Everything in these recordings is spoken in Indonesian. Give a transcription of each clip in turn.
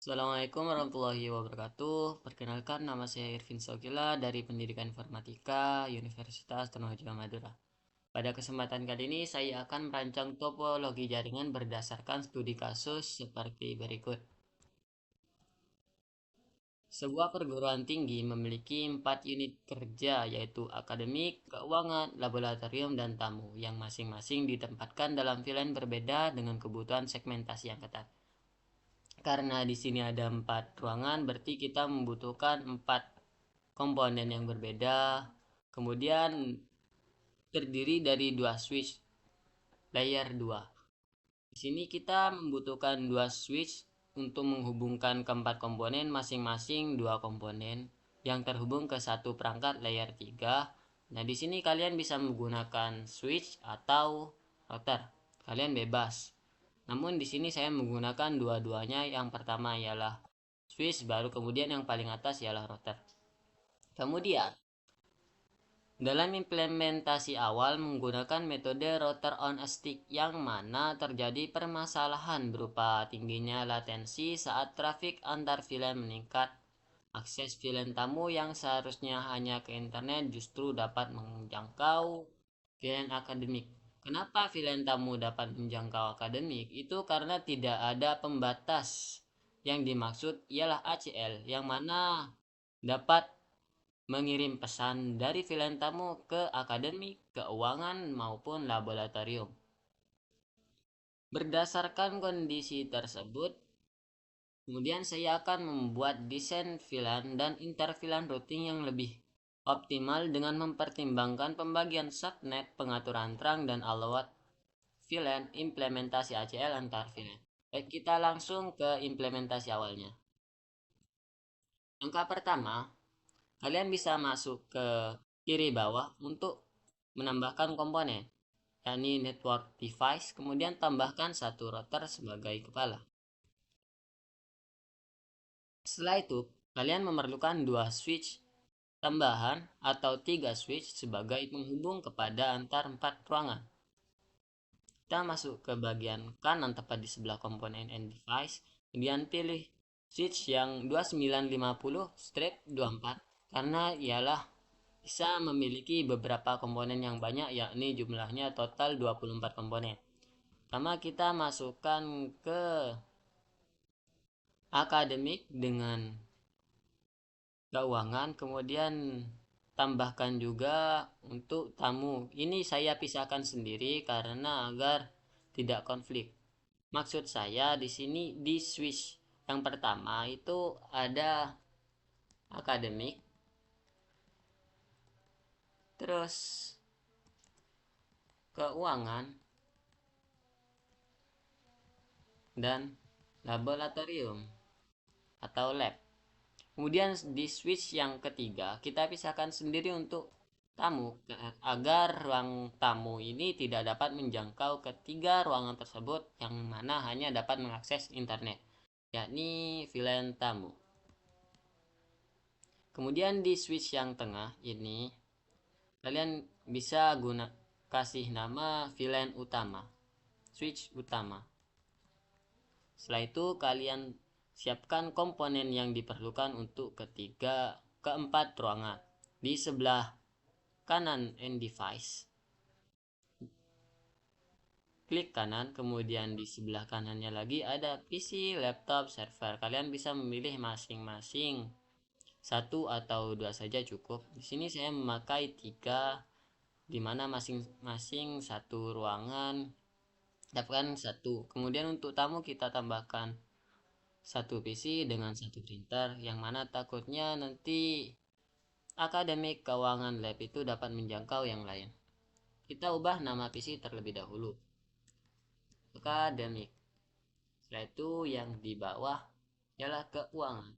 Assalamualaikum warahmatullahi wabarakatuh. Perkenalkan, nama saya Irvin Sogila dari Pendidikan Informatika Universitas Trunojoyo Madura. Pada kesempatan kali ini saya akan merancang topologi jaringan berdasarkan studi kasus seperti berikut. Sebuah perguruan tinggi memiliki 4 unit kerja, yaitu akademik, keuangan, laboratorium, dan tamu, yang masing-masing ditempatkan dalam VLAN berbeda dengan kebutuhan segmentasi yang ketat. Karena di sini ada 4 ruangan, berarti kita membutuhkan 4 komponen yang berbeda. Kemudian terdiri dari 2 switch layer 2. Di sini kita membutuhkan 2 switch untuk menghubungkan keempat komponen, masing-masing 2 komponen yang terhubung ke satu perangkat layer 3. Nah, di sini kalian bisa menggunakan switch atau router. Kalian bebas. Namun di sini saya menggunakan dua-duanya. Yang pertama ialah switch, baru kemudian yang paling atas ialah router. Kemudian dalam implementasi awal menggunakan metode router on a stick, yang mana terjadi permasalahan berupa tingginya latensi saat trafik antar VLAN meningkat. Akses VLAN tamu yang seharusnya hanya ke internet justru dapat menjangkau VLAN akademik. Kenapa VLAN tamu dapat menjangkau akademik? Itu karena tidak ada pembatas. Yang dimaksud ialah ACL, yang mana dapat mengirim pesan dari VLAN tamu ke akademik, keuangan, maupun laboratorium. Berdasarkan kondisi tersebut, kemudian saya akan membuat desain VLAN dan inter-VLAN routing yang lebih optimal dengan mempertimbangkan pembagian subnet, pengaturan terang, dan alawat VLAN, implementasi ACL antar VLAN. Baik, kita langsung ke implementasi awalnya. Langkah pertama, kalian bisa masuk ke kiri bawah untuk menambahkan komponen, yakni network device, kemudian tambahkan satu router sebagai kepala. Setelah itu, kalian memerlukan 2 switch tambahan atau 3 switch sebagai penghubung kepada antar 4 ruangan. Kita masuk ke bagian kanan tepat di sebelah komponen end device, kemudian pilih switch yang 2950/24 karena ialah bisa memiliki beberapa komponen yang banyak, yakni jumlahnya total 24 komponen. Pertama kita masukkan ke akademik dengan keuangan, kemudian tambahkan juga untuk tamu. Ini saya pisahkan sendiri karena agar tidak konflik. Maksud saya di sini di switch yang pertama itu ada akademik, terus keuangan, dan laboratorium atau lab. Kemudian di switch yang ketiga kita pisahkan sendiri untuk tamu agar ruang tamu ini tidak dapat menjangkau ketiga ruangan tersebut, yang mana hanya dapat mengakses internet, yakni VLAN tamu. Kemudian di switch yang tengah ini kalian bisa kasih nama VLAN utama, switch utama. Setelah itu kalian siapkan komponen yang diperlukan untuk keempat ruangan. Di sebelah kanan end device, klik kanan, kemudian di sebelah kanannya lagi ada PC, laptop, server. Kalian bisa memilih masing-masing satu atau dua saja cukup. Di sini saya memakai 3, di mana masing-masing satu ruangan dapatkan satu. Kemudian untuk tamu kita tambahkan satu PC dengan satu printer, yang mana takutnya nanti akademik, keuangan, lab itu dapat menjangkau yang lain. Kita ubah nama PC terlebih dahulu, akademik. Setelah itu yang di bawah ialah keuangan.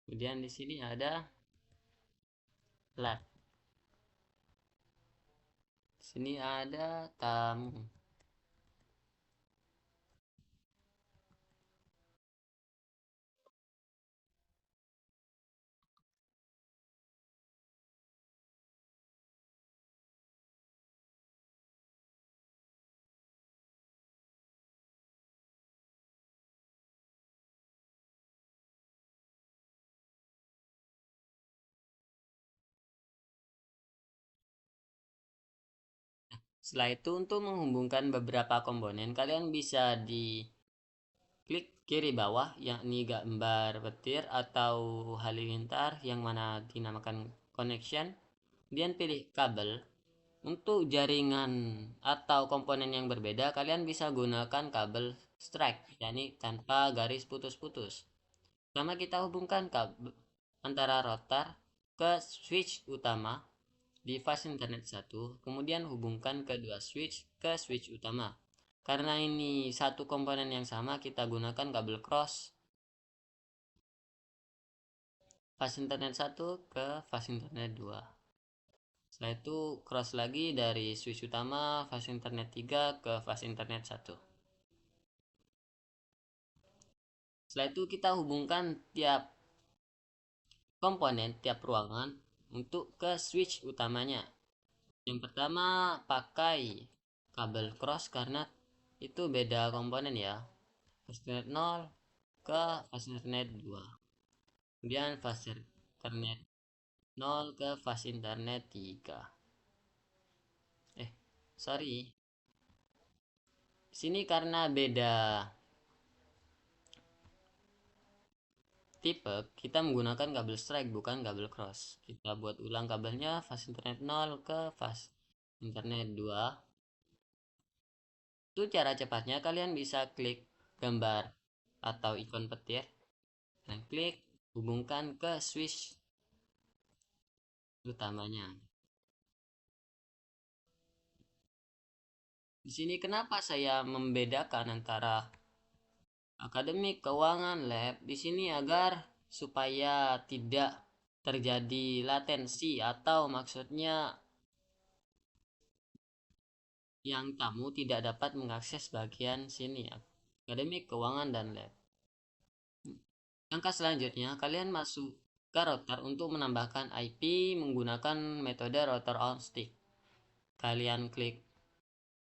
Kemudian di sini ada lab. Di sini ada tamu. Setelah itu untuk menghubungkan beberapa komponen, kalian bisa di klik kiri bawah yakni gambar petir atau halilintar yang mana dinamakan connection. Kemudian pilih kabel. Untuk jaringan atau komponen yang berbeda, kalian bisa gunakan kabel strike, yakni tanpa garis putus-putus. Pertama kita hubungkan kabel antara router ke switch utama di fase internet 1, kemudian hubungkan kedua switch ke switch utama. Karena ini satu komponen yang sama, kita gunakan kabel cross fase internet 1 ke fase internet 2. Setelah itu cross lagi dari switch utama fase internet 3 ke fase internet 1. Setelah itu kita hubungkan tiap komponen, tiap ruangan untuk ke switch utamanya. Yang pertama pakai kabel cross karena itu beda komponen ya. Fase internet 0 ke fase internet 2. Kemudian fase internet 0 ke fase internet 3. Sorry. Sini karena beda tipe, kita menggunakan kabel strike bukan kabel cross. Kita buat ulang kabelnya fase internet 0 ke fase internet 2. Itu cara cepatnya, kalian bisa klik gambar atau ikon petir dan klik hubungkan ke switch utamanya. Di sini kenapa saya membedakan antara akademik, keuangan, lab di sini agar supaya tidak terjadi latensi atau maksudnya yang tamu tidak dapat mengakses bagian sini akademik, keuangan, dan lab. Langkah selanjutnya, kalian masuk ke router untuk menambahkan IP menggunakan metode router on stick. Kalian klik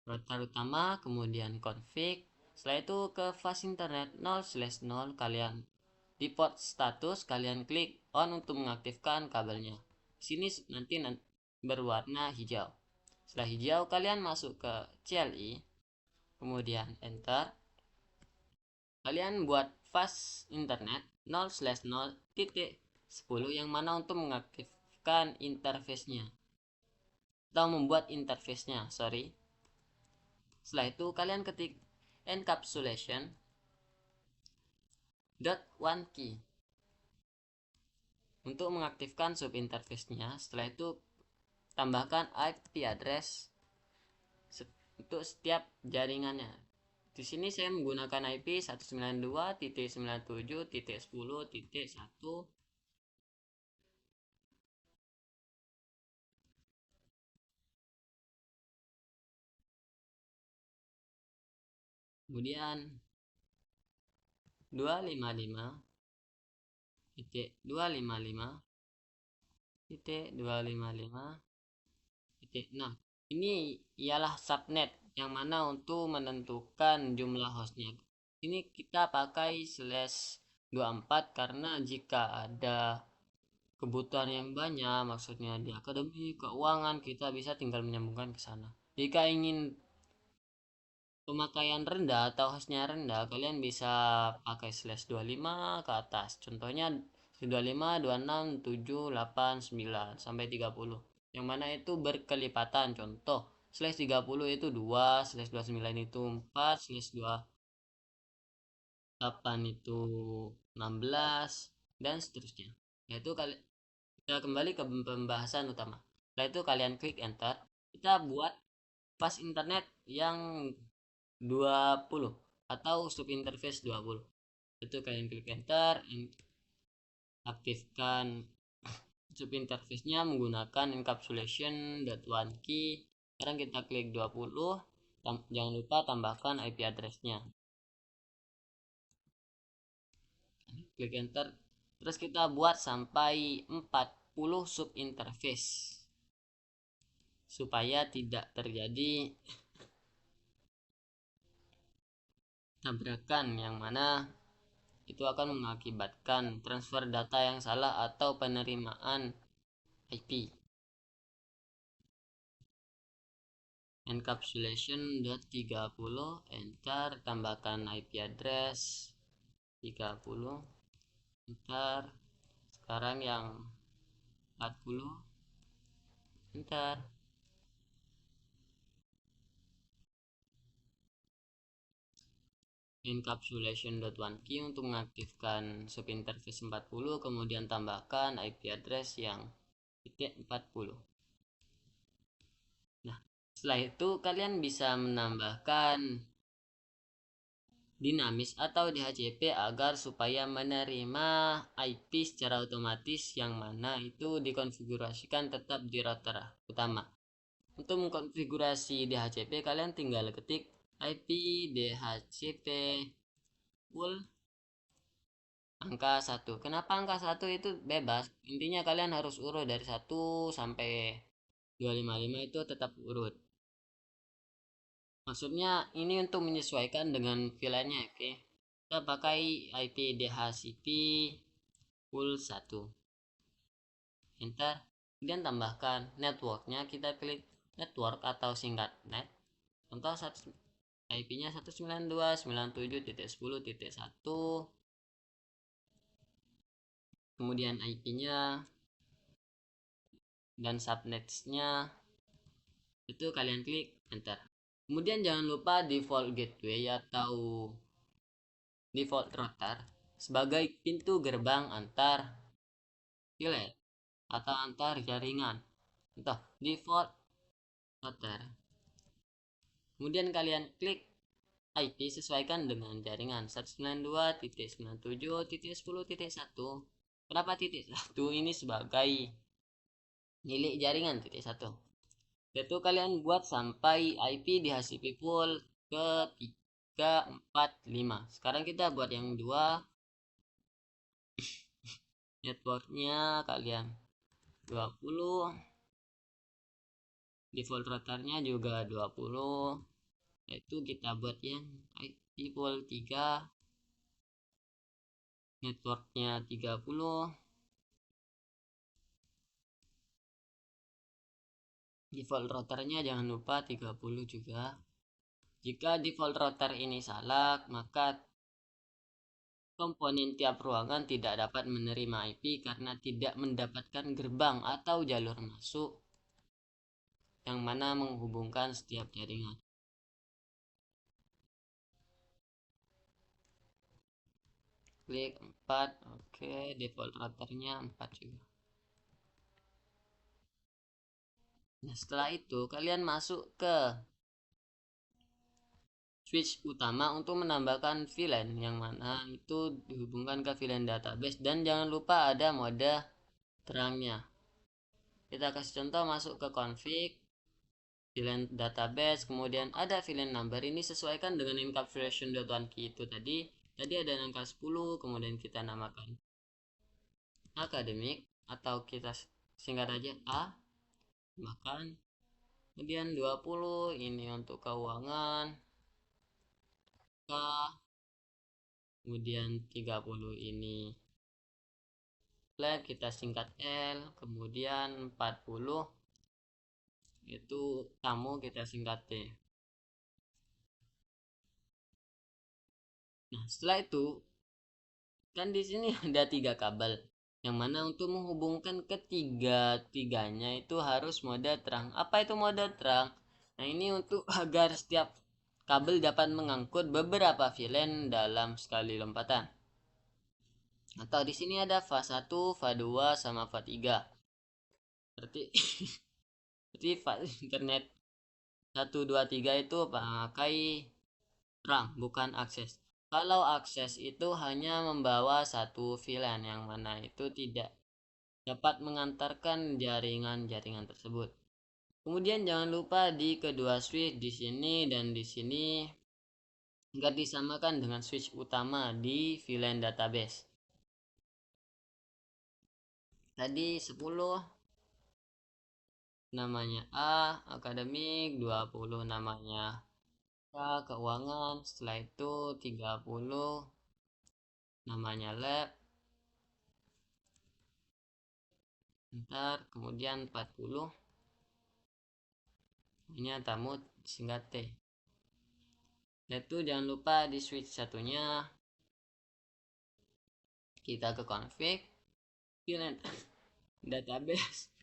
router utama, kemudian config. Setelah itu ke fase internet 0/0, kalian di port status kalian klik on untuk mengaktifkan kabelnya. Sini nanti berwarna hijau. Setelah hijau kalian masuk ke CLI, kemudian enter. Kalian buat fast internet 0/0.10 yang mana untuk mengaktifkan interface-nya atau membuat interface-nya, sorry. Setelah itu kalian ketik encapsulation .1 key untuk mengaktifkan subinterface-nya. Setelah itu tambahkan IP address untuk setiap jaringannya. Di sini saya menggunakan IP 192.97.10.1. Kemudian 255.255.255.6. Ini ialah subnet yang mana untuk menentukan jumlah hostnya. Ini kita pakai /24 karena jika ada kebutuhan yang banyak, maksudnya di akademik, keuangan, kita bisa tinggal menyambungkan ke sana. Jika ingin pemakaian rendah atau hostnya rendah, kalian bisa pakai /25 ke atas. Contohnya 25, 26, 7, 8, 9 sampai 30. Yang mana itu berkelipatan. Contoh /30 itu 2, /29 itu 4, /28 itu 16 dan seterusnya. Yaitu kita kembali ke pembahasan utama. Setelah itu kalian klik enter. Kita buat pas internet yang 20 atau subinterface 20. Itu kalian klik enter, aktifkan subinterface-nya menggunakan encapsulation.1 key. Sekarang kita klik 20. Jangan lupa tambahkan IP address-nya. Klik enter. Terus kita buat sampai 40 subinterface supaya tidak terjadi tabrakan yang mana itu akan mengakibatkan transfer data yang salah atau penerimaan IP. encapsulation.30, enter, tambahkan IP address 30, enter. Sekarang yang 40, enter. Encapsulation.1key untuk mengaktifkan subinterface 40, kemudian tambahkan IP address yang titik 40. Nah, setelah itu kalian bisa menambahkan dinamis atau DHCP agar supaya menerima IP secara otomatis, yang mana itu dikonfigurasikan tetap di router utama. Untuk mengkonfigurasi DHCP, kalian tinggal ketik IP DHCP full angka 1. Kenapa angka 1? Itu bebas. Intinya kalian harus urut dari 1 sampai 255, itu tetap urut. Maksudnya ini untuk menyesuaikan dengan VLAN-nya, oke. Kita pakai IP DHCP full 1. Enter. Kemudian tambahkan networknya, kita klik network atau singkat net. Contoh IP-nya 192.97.10.1. Kemudian IP-nya dan subnetsnya itu kalian klik enter. Kemudian jangan lupa default gateway atau default router sebagai pintu gerbang antar VLAN atau antar jaringan. Contoh default router. Kemudian kalian klik IP sesuaikan dengan jaringan 192.97.10.1. Kenapa titik 1? Ini sebagai milik jaringan titik 1. Yaitu kalian buat sampai IP di HCP full ke 345. Sekarang kita buat yang 2. Networknya kalian 20. Default routernya juga 20. Yaitu kita buat yang IP full 3. Networknya 30. Default routernya jangan lupa 30 juga. Jika default router ini salah, maka komponen tiap ruangan tidak dapat menerima IP karena tidak mendapatkan gerbang atau jalur masuk yang mana menghubungkan setiap jaringan. Klik 4. Oke, default routernya 4 juga. Nah, setelah itu kalian masuk ke switch utama untuk menambahkan VLAN, yang mana itu dihubungkan ke VLAN database, dan jangan lupa ada mode terangnya. Kita kasih contoh, masuk ke config VLAN database, kemudian ada VLAN number. Ini sesuaikan dengan encapsulation.1key itu tadi. Tadi ada angka 10, kemudian kita namakan akademik atau kita singkat aja A. Makan. Kemudian 20 ini untuk keuangan K. Kemudian 30 ini lab, kita singkat L. Kemudian 40 itu tamu, kita singkat T. Nah, setelah itu kan di sini ada 3 kabel, yang mana untuk menghubungkan ketiga-tiganya itu harus mode terang. Apa itu mode terang? Nah, ini untuk agar setiap kabel dapat mengangkut beberapa VLAN dalam sekali lompatan. Atau di sini ada FA1, FA2 sama FA3. Berarti internet 1 2 3 itu pakai terang, bukan akses. Kalau akses itu hanya membawa satu VLAN, yang mana itu tidak dapat mengantarkan jaringan-jaringan tersebut. Kemudian jangan lupa di kedua switch di sini dan di sini agar disamakan dengan switch utama di VLAN database. Tadi 10 namanya A, akademik, 20 namanya K, keuangan. Setelah itu 30 namanya lab. Ntar kemudian 40 namanya tamu. singkat T. Itu jangan lupa di switch satunya, kita ke config VLAN database.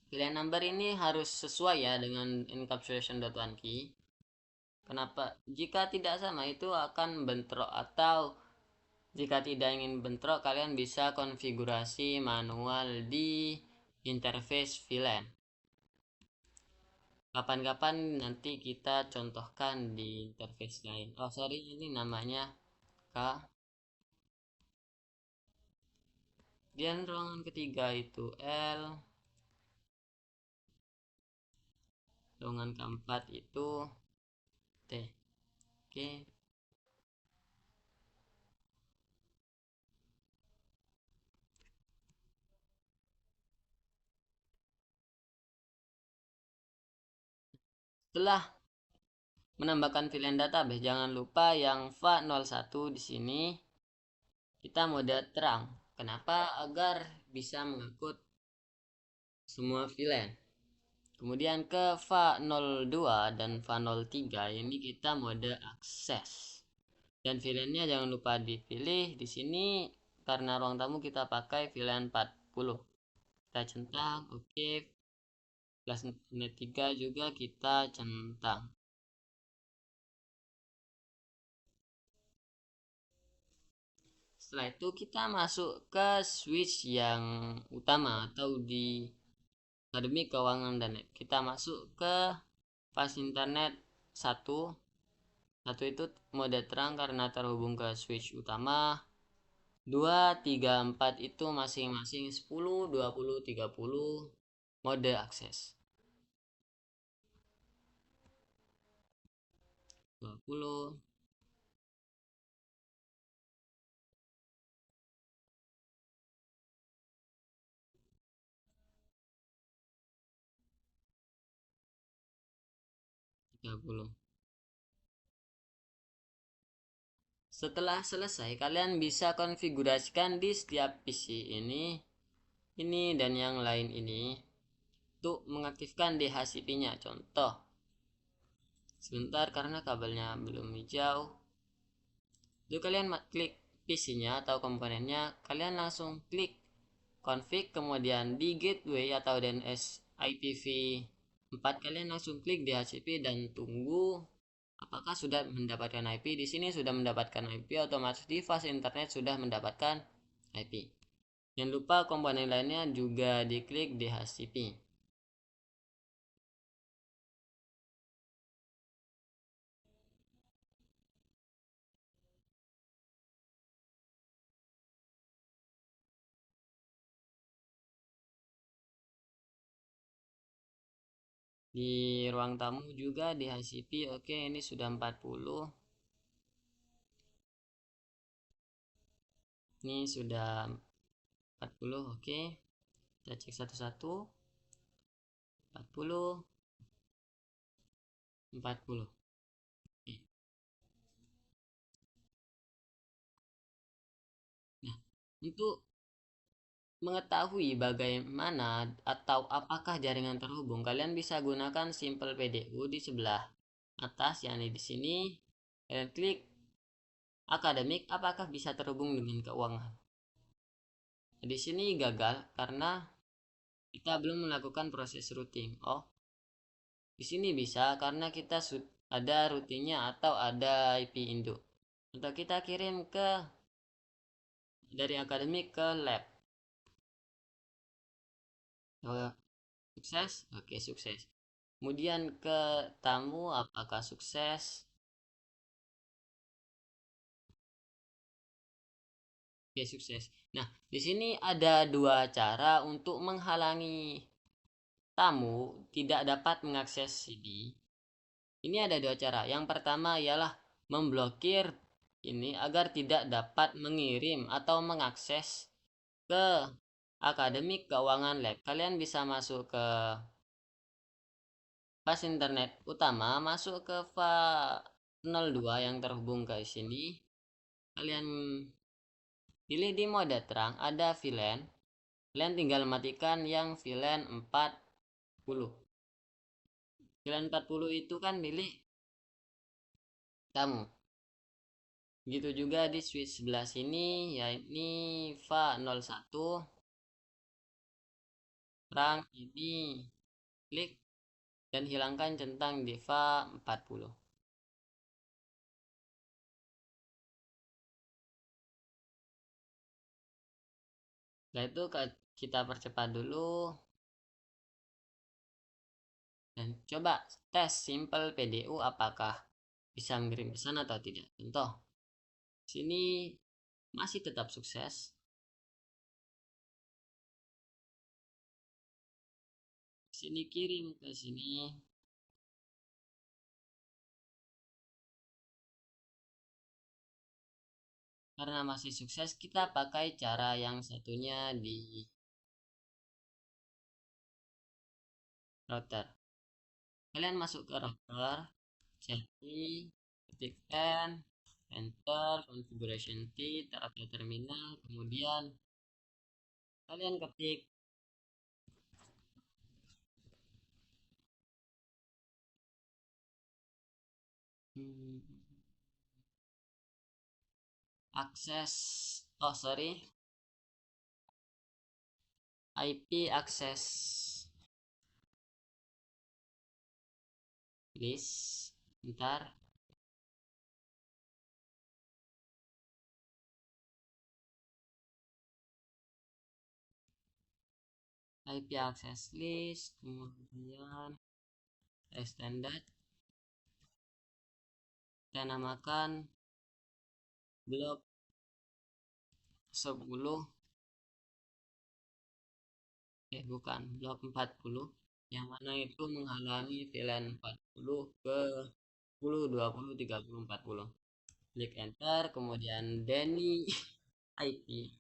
VLAN number ini harus sesuai ya dengan encapsulation.1 key. Kenapa? Jika tidak sama itu akan bentrok, atau jika tidak ingin bentrok kalian bisa konfigurasi manual di interface VLAN. Kapan-kapan nanti kita contohkan di interface lain. Oh sorry, ini namanya K. Dan ruangan ketiga itu L. Ruangan keempat itu T. Oke. Setelah menambahkan VLAN database, jangan lupa yang FA01 di sini kita mode terang. Kenapa? Agar bisa mengangkut semua VLAN. Kemudian ke FA02 dan FA03 ini kita mode akses. Dan VLAN-nya jangan lupa dipilih di sini karena ruang tamu kita pakai VLAN 40. Kita centang, oke. Kelas net 3 juga kita centang. Setelah itu kita masuk ke switch yang utama atau di akademik keuangan dan net. Kita masuk ke pas internet 1. Satu itu mode terang karena terhubung ke switch utama. 2, 3, 4 itu masing-masing 10, 20, 30 mode akses. 20, 30. Setelah selesai, kalian bisa konfigurasikan di setiap PC ini dan yang lain ini untuk mengaktifkan DHCP-nya. Contoh, sebentar karena kabelnya belum hijau. Lalu kalian klik PC-nya atau komponennya, kalian langsung klik config, kemudian di gateway atau DNS IPv4 kalian langsung klik DHCP dan tunggu apakah sudah mendapatkan IP. Di sini sudah mendapatkan IP, otomatis di fase internet sudah mendapatkan IP. Jangan lupa komponen lainnya juga diklik DHCP. Di ruang tamu juga DHCP. Oke, ini sudah 40. Ini sudah 40. Oke. Kita cek satu-satu. 40, 40. Oke. Nah, untuk mengetahui bagaimana atau apakah jaringan terhubung, kalian bisa gunakan Simple PDU di sebelah atas, yakni di sini. Kalian klik akademik, apakah bisa terhubung dengan keuangan. Di sini gagal karena kita belum melakukan proses routing. Oh, di sini bisa karena kita ada routingnya atau ada IP induk. Untuk kita kirim ke dari akademik ke lab. Oh, sukses? Oke, sukses. Kemudian ke tamu, apakah sukses? Oke, sukses. Nah, di sini ada dua cara untuk menghalangi tamu tidak dapat mengakses CD. Ini ada dua cara. Yang pertama ialah memblokir ini agar tidak dapat mengirim atau mengakses ke akademik keuangan lab. Kalian bisa masuk ke pas internet utama, masuk ke FA02 yang terhubung ke sini. Kalian pilih di mode terang, ada VLAN. Kalian tinggal matikan yang VLAN 40. VLAN 40 itu kan milik kamu. Gitu juga di switch sebelah sini, ya ini VA01, rang ini, klik dan hilangkan centang di VA40. Setelah itu kita percepat dulu dan coba tes simple PDU apakah bisa mengirim pesan atau tidak. Contoh, sini masih tetap sukses. Sini kirim ke sini. Karena masih sukses, kita pakai cara yang satunya di router. Kalian masuk ke router, cari, ketik N, enter, configuration T, taruh ke terminal, kemudian kalian ketik hmm, akses, oh sorry, IP access list, ntar IP access list, kemudian extended, kita namakan blok 10, bukan, blok 40, yang mana itu menghalangi VLAN 40 ke 10, 20, 30, 40. Klik enter, kemudian Denny IP.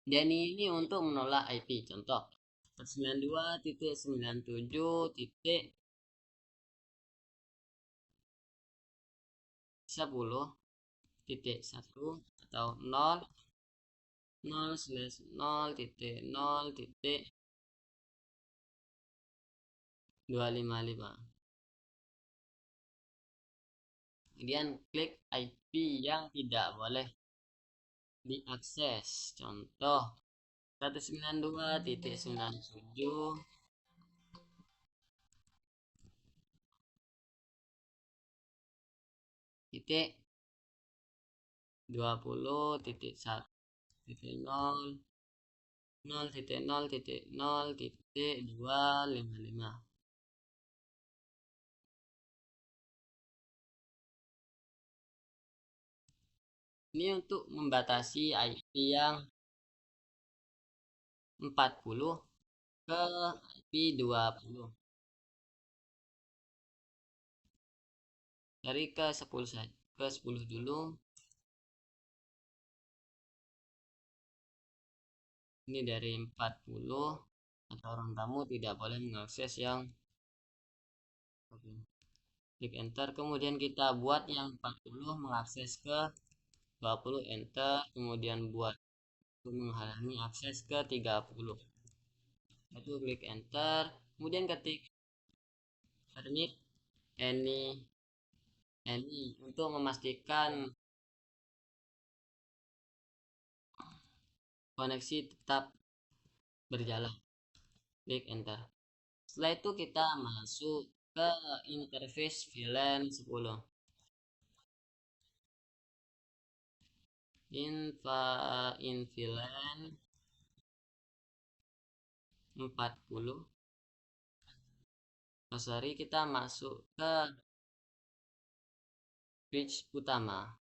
Denny ini untuk menolak IP. Contoh 92.97.10.1 atau 0/0/0.255. Kemudian klik IP yang tidak boleh diakses. Contoh 192.97 titik 20.0.0.0.255. Ini untuk membatasi IP yang 40 ke IP 20. Dari ke 10 saja, ke 10 dulu. Ini dari 40 atau orang tamu tidak boleh mengakses yang klik enter, kemudian kita buat yang 40 mengakses ke 20, enter, kemudian buat menghalangi akses ke 30. Itu klik enter, kemudian ketik permit any untuk memastikan koneksi tetap berjalan. Klik enter. Setelah itu kita masuk ke interface VLAN 10. In VLAN 40. Oh, sorry, kita masuk ke switch utama.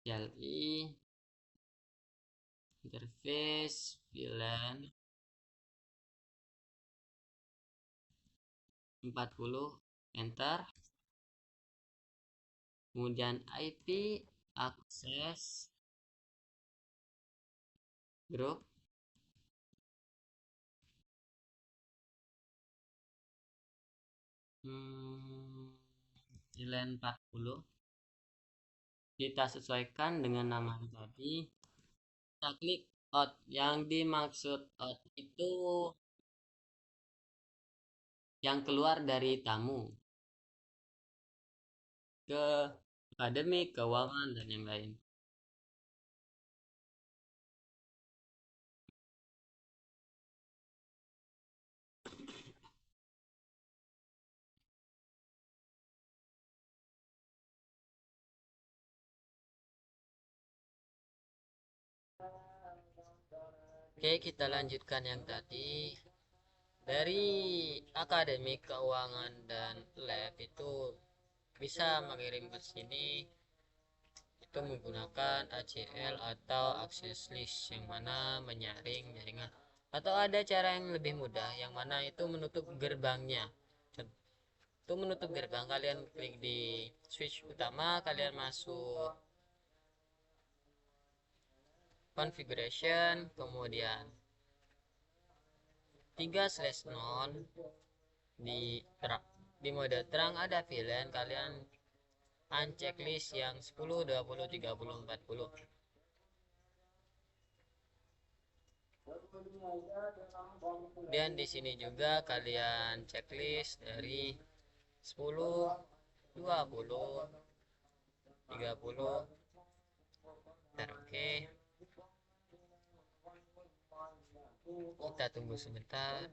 CLI interface VLAN 40, enter, kemudian IP access group, VLAN 40, kita sesuaikan dengan nama tadi, kita klik out. Yang dimaksud out itu yang keluar dari tamu ke akademik, keuangan, dan yang lain. Oke, kita lanjutkan yang tadi. Dari akademik, keuangan, dan lab itu bisa mengirim ke sini itu menggunakan ACL atau access list, yang mana menyaring jaringan, atau ada cara yang lebih mudah yang mana itu menutup gerbangnya. Untuk menutup gerbang, kalian klik di switch utama, kalian masuk configuration, kemudian 3/0 di di mode terang ada VLAN, kalian uncheck list yang 10, 20, 30, 40. Dan di sini juga kalian checklist dari 10, 20, 30. Oke. Kita tunggu sebentar.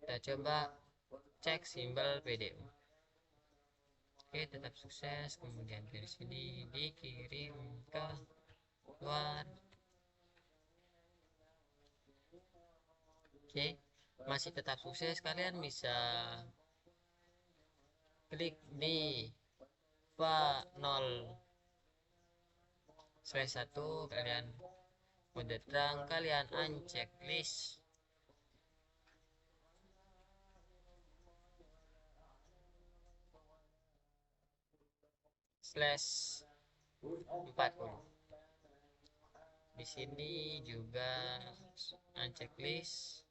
Kita coba cek simbol PDU. Oke, tetap sukses. Kemudian dari sini dikirim ke luar. Oke, masih tetap sukses. Kalian bisa klik di fa 0/1, kalian mode terang, kalian uncheck list /40. Di sini juga uncheck list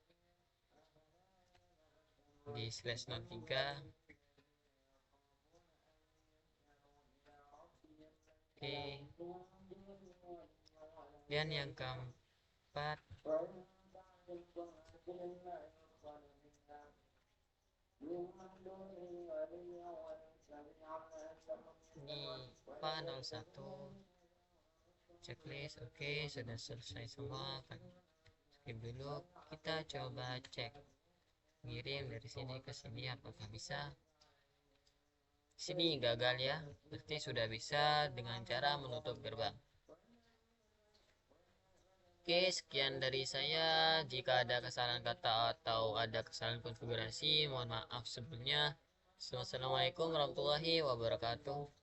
di /03. Oke, dan yang keempat, ini panel 1 checklist. Oke, sudah selesai semua, kan skip dulu. Kita coba cek ngirim dari sini ke sini apakah bisa. Sini gagal ya, berarti sudah bisa dengan cara menutup gerbang. Oke, sekian dari saya. Jika ada kesalahan kata atau ada kesalahan konfigurasi, mohon maaf sebelumnya. Wassalamualaikum warahmatullahi wabarakatuh.